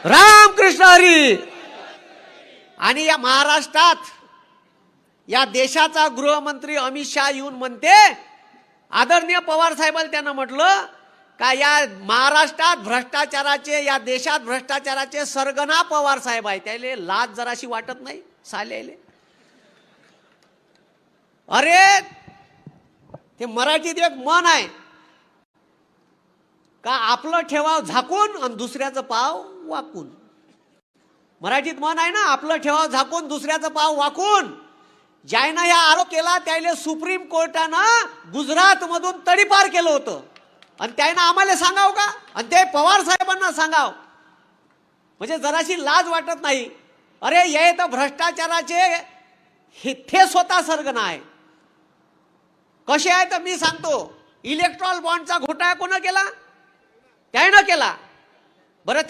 रामकृष्ण हरी. आणि या महाराष्ट्रात या देशाचा गृहमंत्री अमित शहा येऊन म्हणते, आदरणीय पवार साहेबांनी त्यांना म्हटलं का या महाराष्ट्रात भ्रष्टाचाराचे, या देशात भ्रष्टाचाराचे सरगना पवार साहेब आहे. त्याले लाज जराशी वाटत नाही सालेले? अरे ते मराठीत एक म्हण आहे का, आपलं ठेवाव झाकून आणि दुसऱ्याचं पाव वाकून. मराठीत म्हण आहे ना, आपलं ठेवाव झाकून दुसऱ्याचं पाव वाकून. ज्यानं या आरोप केला त्याला सुप्रीम कोर्टानं गुजरात मधून तडीपार केलं होतं आणि त्यानं आम्हाला सांगाव का, आणि ते पवार साहेबांना सांगाव, म्हणजे जराशी लाज वाटत नाही? अरे हे तर भ्रष्टाचाराचे ते स्वतः सरगना आहे. कसे आहे तर मी सांगतो. इलेक्ट्रॉल बॉन्डचा घोटाळा कोण केला? त्यानं केला. बरं